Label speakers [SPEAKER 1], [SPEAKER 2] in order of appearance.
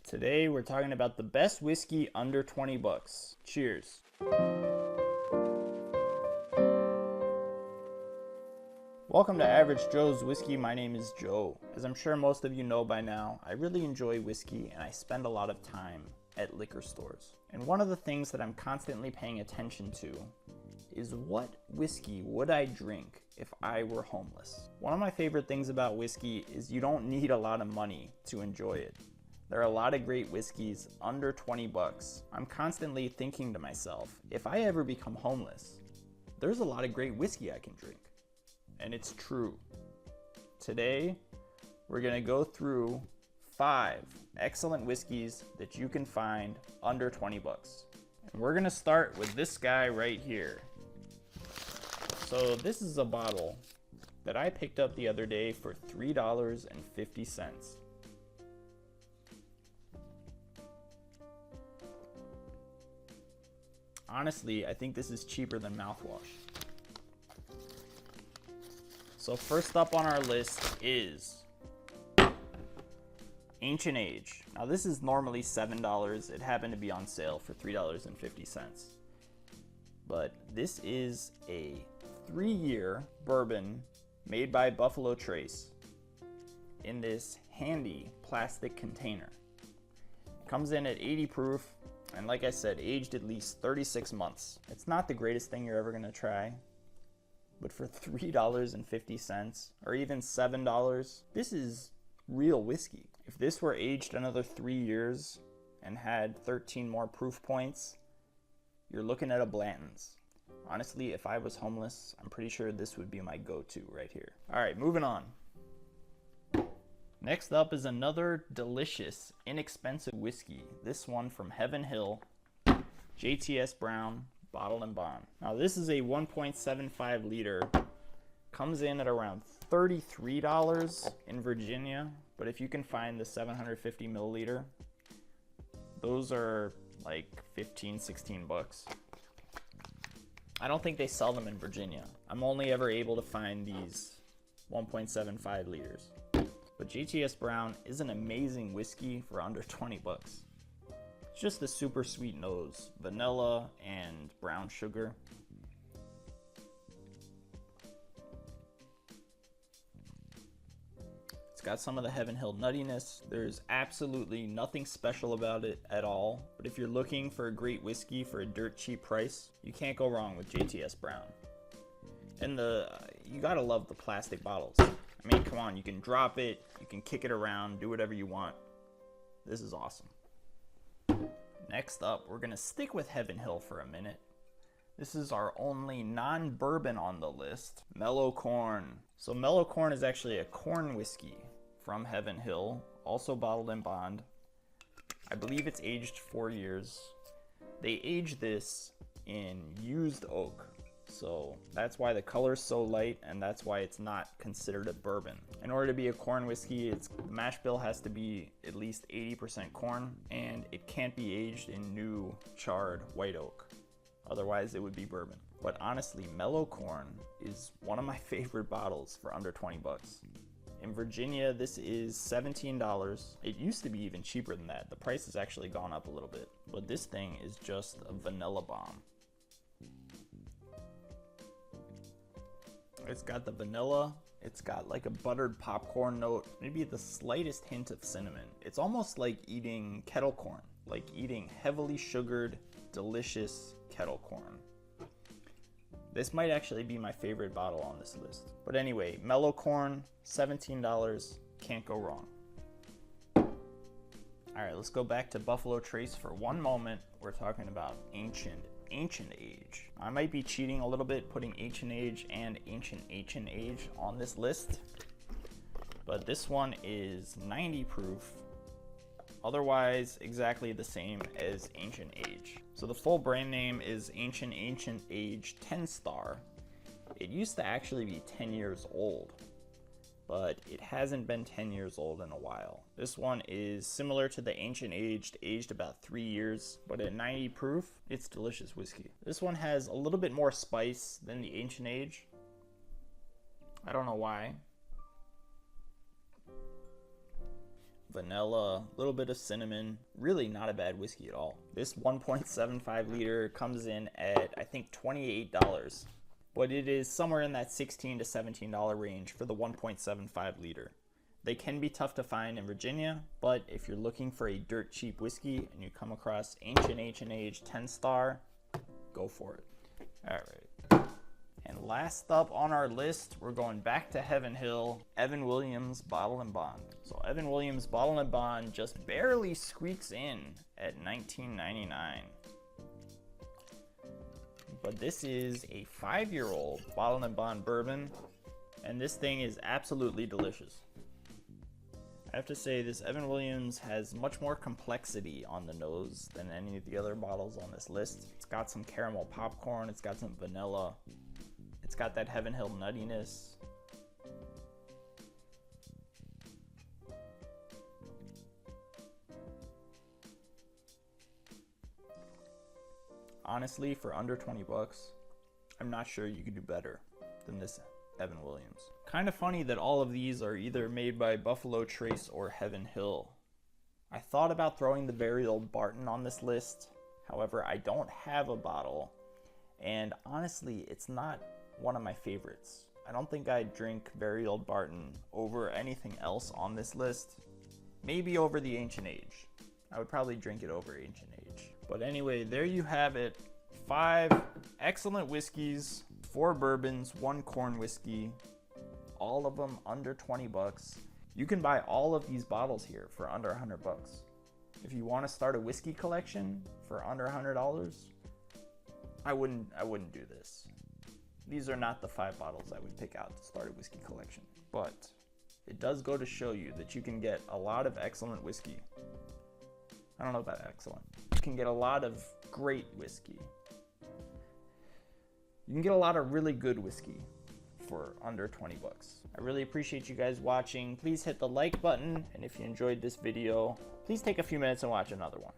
[SPEAKER 1] Today we're talking about the best whiskey under 20 bucks. Cheers. Welcome to Average Joe's Whiskey. My name is Joe. As I'm sure most of you know by now, I really enjoy whiskey and I spend a lot of time at liquor stores. And one of the things that I'm constantly paying attention to is what whiskey would I drink if I were homeless? One of my favorite things about whiskey is you don't need a lot of money to enjoy it. There are a lot of great whiskeys under 20 bucks. I'm constantly thinking to myself, if I ever become homeless, there's a lot of great whiskey I can drink. And it's true. Today, we're gonna go through 5 excellent whiskeys that you can find under 20 bucks. And we're gonna start with this guy right here. So this is a bottle that I picked up the other day for $3.50. Honestly, I think this is cheaper than mouthwash. So first up on our list is Ancient Age. Now this is normally $7. It happened to be on sale for $3.50. But this is a 3-year bourbon made by Buffalo Trace in this handy plastic container. Comes in at 80 proof, and like I said, aged at least 36 months. It's not the greatest thing you're ever gonna try, but for $3.50 or even $7, this is real whiskey. If this were aged another 3 years and had 13 more proof points, you're looking at a Blanton's. Honestly, if I was homeless, I'm pretty sure this would be my go-to right here. All right, moving on. Next up is another delicious, inexpensive whiskey. This one from Heaven Hill, JTS Brown, bottled and bond. Now this is a 1.75 liter. Comes in at around $33 in Virginia, but if you can find the 750 milliliter, those are like 15, 16 bucks. I don't think they sell them in Virginia. I'm only ever able to find these 1.75 liters. But JTS Brown is an amazing whiskey for under 20 bucks. It's just a super sweet nose, vanilla and brown sugar. It's got some of the Heaven Hill nuttiness. There's absolutely nothing special about it at all. But if you're looking for a great whiskey for a dirt cheap price, you can't go wrong with JTS Brown. And you gotta love the plastic bottles. I mean, come on, you can drop it, you can kick it around, do whatever you want. This is awesome. Next up, we're gonna stick with Heaven Hill for a minute. This is our only non-bourbon on the list, Mellow Corn. So Mellow Corn is actually a corn whiskey from Heaven Hill, also bottled in bond. I believe it's aged 4 years. They age this in used oak. So that's why the color is so light, and that's why it's not considered a bourbon. In order to be a corn whiskey, the mash bill has to be at least 80% corn, and it can't be aged in new charred white oak. Otherwise it would be bourbon. But honestly, Mellow Corn is one of my favorite bottles for under 20 bucks. In Virginia, this is $17. It used to be even cheaper than that. The price has actually gone up a little bit. But this thing is just a vanilla bomb. It's got the vanilla, it's got like a buttered popcorn note, maybe the slightest hint of cinnamon. It's almost like eating kettle corn, like eating heavily sugared, delicious kettle corn. This might actually be my favorite bottle on this list. But anyway, Mellow Corn, $17, can't go wrong. All right, let's go back to Buffalo Trace for one moment. We're talking about Ancient Age. I might be cheating a little bit putting Ancient Age and Ancient Age on this list, but this one is 90 proof, otherwise exactly the same as Ancient Age. So the full brand name is Ancient Age 10 Star. It used to actually be 10 years old, but it hasn't been 10 years old in a while. This one is similar to the Ancient aged about 3 years, but at 90 proof, it's delicious whiskey. This one has a little bit more spice than the Ancient Age. I don't know why. vanilla, a little bit of cinnamon. Really not a bad whiskey at all. This 1.75 liter comes in at, I think, $28, but it is somewhere in that $16 to $17 range for the 1.75 liter. They can be tough to find in Virginia, but if you're looking for a dirt cheap whiskey and you come across Ancient Age 10 star, go for it. All right. And last up on our list, we're going back to Heaven Hill, Evan Williams Bottle and Bond. So Evan Williams Bottle and Bond just barely squeaks in at $19.99. But this is a 5-year-old Bottle and Bond bourbon, and this thing is absolutely delicious. I have to say, this Evan Williams has much more complexity on the nose than any of the other bottles on this list. It's got some caramel popcorn, it's got some vanilla, it's got that Heaven Hill nuttiness. Honestly, for under 20 bucks, I'm not sure you could do better than this Evan Williams. Kind of funny that all of these are either made by Buffalo Trace or Heaven Hill. I thought about throwing the Very Old Barton on this list. However, I don't have a bottle, and honestly, it's not one of my favorites. I don't think I'd drink Very Old Barton over anything else on this list. Maybe over the Ancient Age. I would probably drink it over Ancient Age. But anyway, there you have it. 5 excellent whiskeys, 4 bourbons, 1 corn whiskey, all of them under 20 bucks. You can buy all of these bottles here for under 100 bucks. If you want to start a whiskey collection for under $100, I wouldn't do this. These are not the 5 bottles I would pick out to start a whiskey collection, but it does go to show you that you can get a lot of excellent whiskey. I don't know about excellent. You can get a lot of great whiskey. You can get a lot of really good whiskey for under 20 bucks. I really appreciate you guys watching. Please hit the like button, and if you enjoyed this video, please take a few minutes and watch another one.